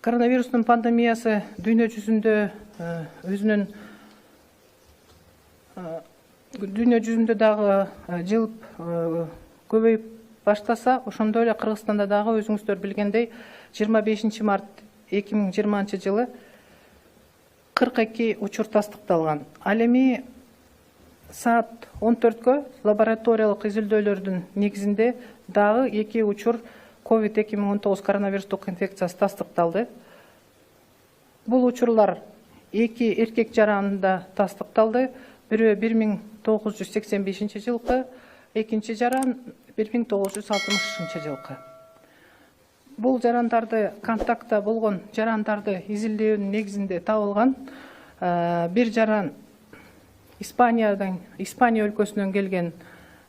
Коронавирустун пандемиясы дүйнө жүзүндө дагы жылып көбөйүп баштаса, ошондой эле Кыргызстанда дагы өзүңүздөр билгендей 25 март 2020 жылы 42 учур тастыкталган. Ал эми саат 14-кө лабораториялык изилдөөлөрдүн негизинде дагы 2 учур COVID-2019 коронавирустук инфекциясы тастыкталды. Бул учурлар 2 эркек жаранында тастыкталды. Бирөө 1985 жылкы, экинчи жаран 1960 жылкы. Бул жарандарды контактта болгон жарандарды изилдөөнүн негизинде табылган. Бир жаран Испания өлкөсүнөн келген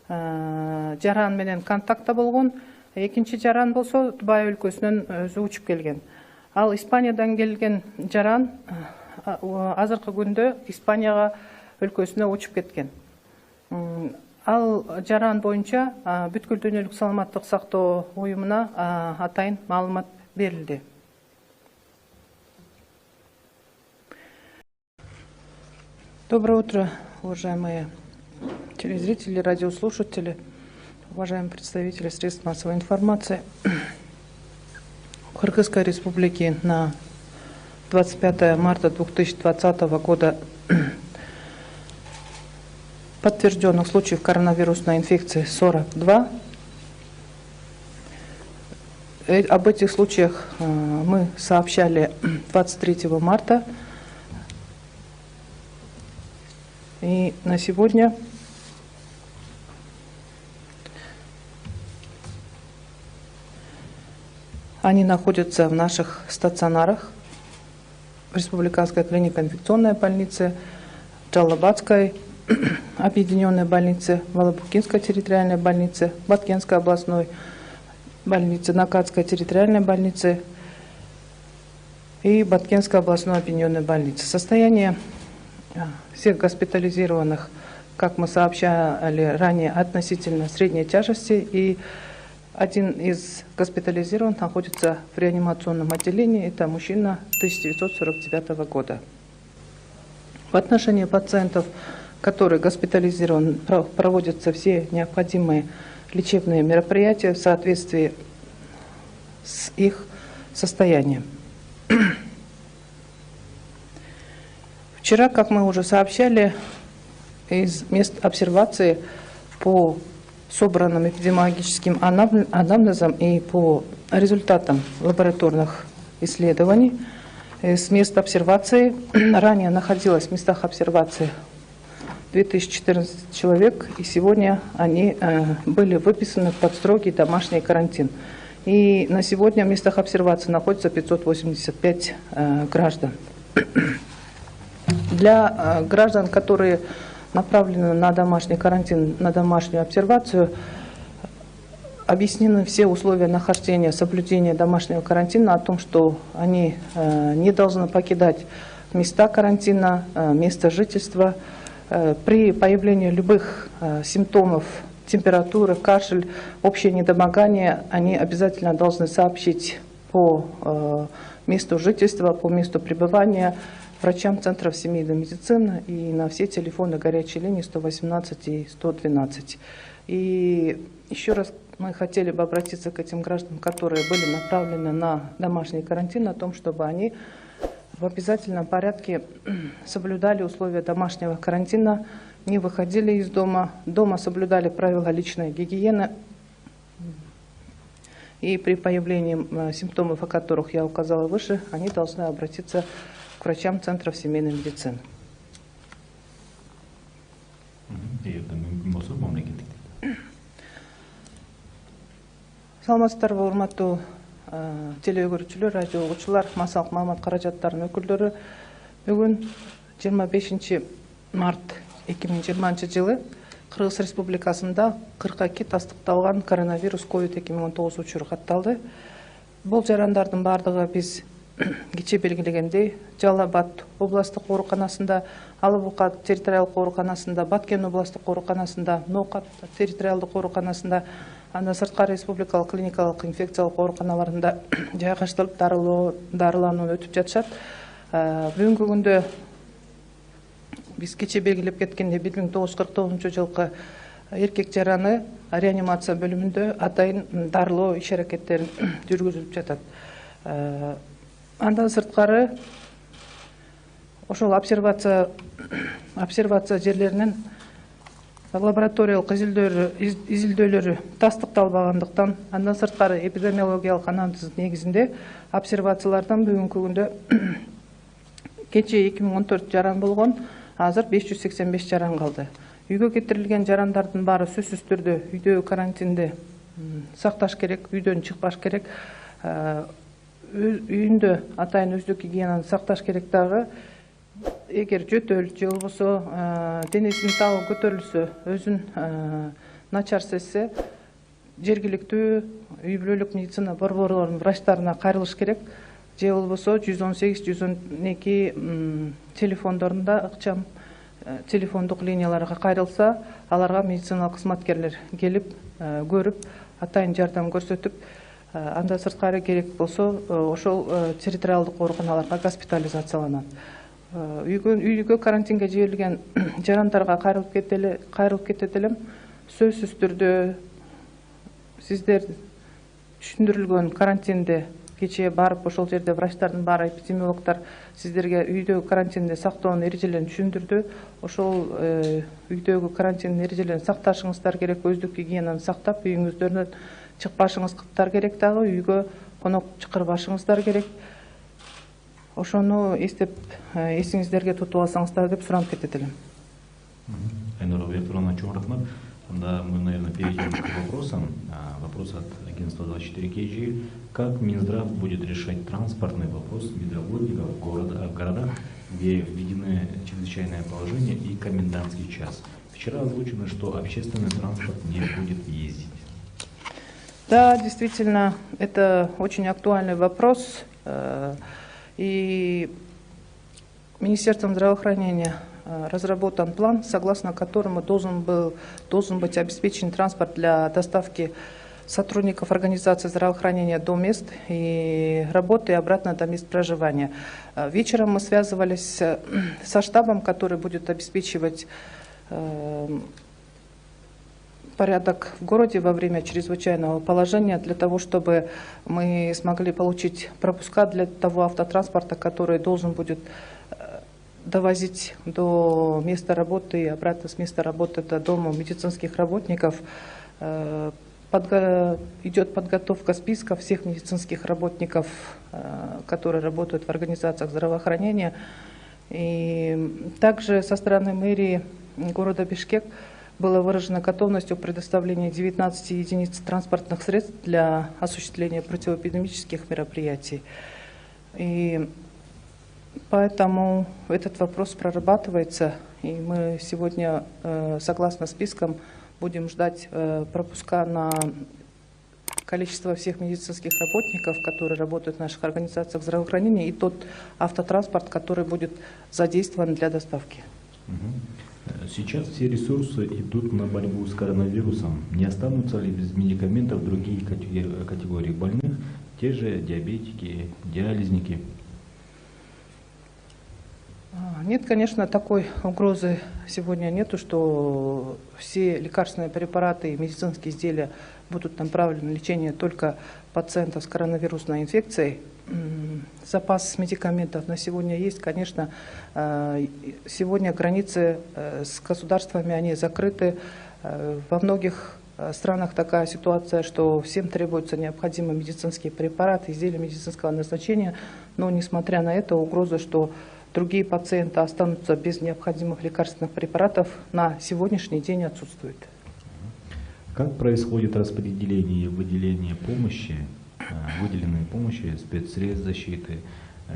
жаран менен контактта болгон. Экинчи жаран болсо Дубай өлкөсүнөн өзү учуп келген. Ал Испаниядан келген жаран азыркы күндө Испанияга өлкөсүнө учуп кеткен. Ал жаран боюнча бүткүл дүйнөлүк саламаттык сактоо уюмуна атайын маалымат берилди. Доброе утро, уважаемые телезрители, радиослушатели, уважаемые представители средств массовой информации. В Кыргызской Республике на 25 марта 2020 года подтвержденных случаев коронавирусной инфекции 42. Об этих случаях мы сообщали 23 марта. И на сегодня они находятся в наших стационарах в Республиканской клинико-инфекционной больнице, Джалабадской объединенной больнице, Волобукинской территориальной больнице, Баткенской областной больнице, Накатской территориальной больнице и Баткенской областной объединенной больнице. Состояние всех госпитализированных, как мы сообщали ранее, относительно средней тяжести, и один из госпитализированных находится в реанимационном отделении. Это мужчина 1949 года. В отношении пациентов, которые госпитализированы, проводятся все необходимые лечебные мероприятия в соответствии с их состоянием. Вчера, как мы уже сообщали, из мест обсервации по собранным эпидемиологическим анамнезам и по результатам лабораторных исследований, с мест обсервации ранее находилось в местах обсервации 2014 человек, и сегодня они были выписаны под строгий домашний карантин. И на сегодня в местах обсервации находится 585 граждан. Для граждан, которые направлены на домашний карантин, на домашнюю обсервацию, объяснены все условия нахождения, соблюдения домашнего карантина, о том, что они не должны покидать места карантина, место жительства. При появлении любых симптомов, температуры, кашель, общее недомогание, они обязательно должны сообщить по месту жительства, по месту пребывания врачам центров семейной медицины и на все телефоны горячей линии 118 и 112. И еще раз мы хотели бы обратиться к этим гражданам, которые были направлены на домашний карантин, о том, чтобы они в обязательном порядке соблюдали условия домашнего карантина, не выходили из дома, дома соблюдали правила личной гигиены. И при появлении симптомов, о которых я указала выше, они должны обратиться к врачам центров семейной медицины. Саламатсыздарбы, урматтуу телеөгөрүүчүлөр, радио угуучулар, массалык маалымат каражаттарынын өкүлдөрү. Бүгүн 25 март 2020 жылы Кыргыз Республикасында 42 тастыкталган коронавирус COVID-2019 учуру катталды. Бул жарандардын бардыгы биз кече белгилегендей Жалал-Абад областык ооруканасында, Алабука территориалдык ооруканасында, Баткен областык ооруканасында, Ноокат территориалдык ооруканасында, Анда сырткары республикалык клиникалык инфекциялык ооруканаларында жайгаштырылып дарыланууну өтүп жатышат. Бүгүнкү күндө биз кече белгилеп кеткендей 1949 жылкы эркек жараны реанимация бөлүмүндө атайын дарылоо иш аракеттерин жүргүзүлүп жатат. Андан сырткары ошол обсервация жерлеринин лабораториялык изилдөөлөрү тастыкталбагандыктан, андан сырткары эпидемиологиялык анализ негизинде обсервациялардан бүгүнкү күндө кече 2014 жаран болгон, азыр 585 жаран калды. Үйгө кетирилген жарандардын баары сөзсүз түрдө үйдө карантинде сакташ керек, үйдөн чыкпаш керек. Үйүндө атайын өздүк гигиенаны сакташ керек дагы. Эгер жөтөл же болбосо денесинин табы көтөрүлсө, өзүн начар сезсе, жергиликтүү үй бүлөлүк медицина борборлорунун врачтарына кайрылыш керек. Же болбосо 118-112 телефондорунда ыкчам телефондук линияларга кайрылса, аларга медициналык кызматкерлер келип, көрүп, атайын жардам көрсөтүп, андан сырткары керек болсо, ошол территориалдык ооруканаларга госпитализацияланат. Үйгө карантинге жиберилген жарандарга кайрылып кетет элем. Сөзсүз түрдө сиздер түшүндүрүлгөн карантинде кечээ барып, ошол жерде врачтардын баары, эпидемиологдор сиздерге үйдөгү карантинде сактоонун эрежелерин түшүндүрдү. Ошол үйдөгү карантиндин эрежелерин сакташыңыздар керек, өздүк гигиенаны сактап, үйүңүздөрдөн чыкпашыңыздар керек дагы, үйгө конок чакырбашыңыздар керек. Ошону эстеп, эсиңиздерге тутуп алсаңыздар деп суранып кетет элем. Айнура Викторовна, чоң рахмат. Тогда мы, наверное, перейдем к вопросам. Вопрос от агентства 24 KG. Как Минздрав будет решать транспортный вопрос медработников в городах, где введены чрезвычайное положение и комендантский час? Вчера озвучено, что общественный транспорт не будет ездить. Да, действительно, это очень актуальный вопрос. И Министерством здравоохранения разработан план, согласно которому должен быть обеспечен транспорт для доставки сотрудников организации здравоохранения до мест и работы и обратно до мест проживания. Вечером мы связывались со штабом, который будет обеспечивать порядок в городе во время чрезвычайного положения, для того, чтобы мы смогли получить пропуска для того автотранспорта, который должен будет довозить до места работы и обратно с места работы до дома медицинских работников. Идет подготовка списка всех медицинских работников, которые работают в организациях здравоохранения. И также со стороны мэрии города Бишкек была выражена готовность о предоставлении 19 единиц транспортных средств для осуществления противоэпидемических мероприятий. И поэтому этот вопрос прорабатывается, и мы сегодня, согласно спискам, будем ждать пропуска на количество всех медицинских работников, которые работают в наших организациях здравоохранения, и тот автотранспорт, который будет задействован для доставки. Сейчас все ресурсы идут на борьбу с коронавирусом. Не останутся ли без медикаментов другие категории больных, те же диабетики, диализники? Нет, конечно, такой угрозы сегодня нету, что все лекарственные препараты и медицинские изделия будут направлены на лечение только пациентов с коронавирусной инфекцией. Запас медикаментов на сегодня есть, конечно. Сегодня границы с государствами, они закрыты. Во многих странах такая ситуация, что всем требуются необходимые медицинские препараты, изделия медицинского назначения. Но несмотря на это, угроза, что другие пациенты останутся без необходимых лекарственных препаратов, на сегодняшний день отсутствует. Как происходит распределение и выделение помощи, выделенной помощи, спецсредств защиты,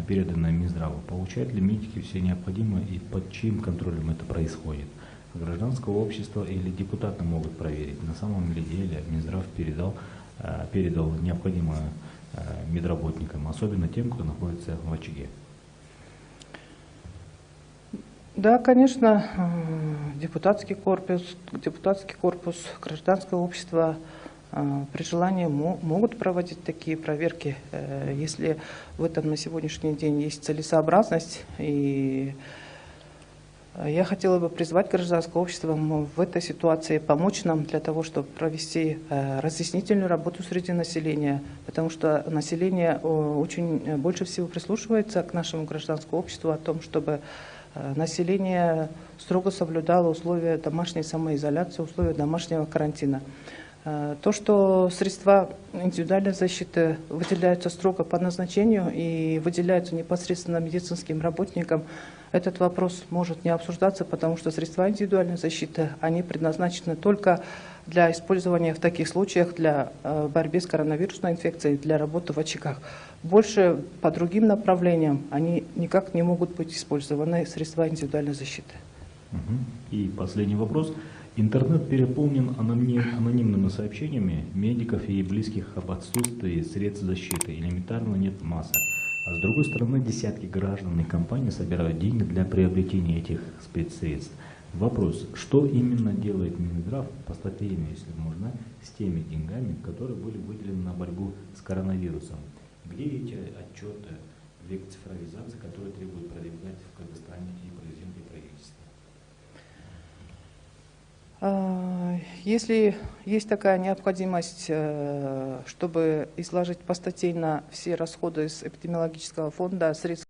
переданной Минздраву? Получают ли медики все необходимое и под чьим контролем это происходит? Гражданское общество или депутаты могут проверить, на самом ли деле Минздрав передал необходимое медработникам, особенно тем, кто находится в очаге? Да, конечно, депутатский корпус, гражданское общество при желании могут проводить такие проверки, если в этом на сегодняшний день есть целесообразность. И я хотела бы призвать гражданское общество в этой ситуации помочь нам для того, чтобы провести разъяснительную работу среди населения, потому что население очень больше всего прислушивается к нашему гражданскому обществу о том, чтобы население строго соблюдало условия домашней самоизоляции, условия домашнего карантина. То, что средства индивидуальной защиты выделяются строго по назначению и выделяются непосредственно медицинским работникам, этот вопрос может не обсуждаться, потому что средства индивидуальной защиты, они предназначены только для использования в таких случаях, для борьбы с коронавирусной инфекцией, для работы в очагах. Больше по другим направлениям они никак не могут быть использованы, средства индивидуальной защиты. И последний вопрос. Интернет переполнен анонимными сообщениями медиков и близких об отсутствии средств защиты, элементарно нет масок. А с другой стороны, десятки граждан и компаний собирают деньги для приобретения этих спецсредств. Вопрос, что именно делает Минздрав по статейно, если можно, с теми деньгами, которые были выделены на борьбу с коронавирусом? Где эти отчеты, век цифровизации, которые требуют продвигать в Кыргызстане и президент, и правительство? Если есть такая необходимость, чтобы изложить постатейно все расходы из эпидемиологического фонда, средств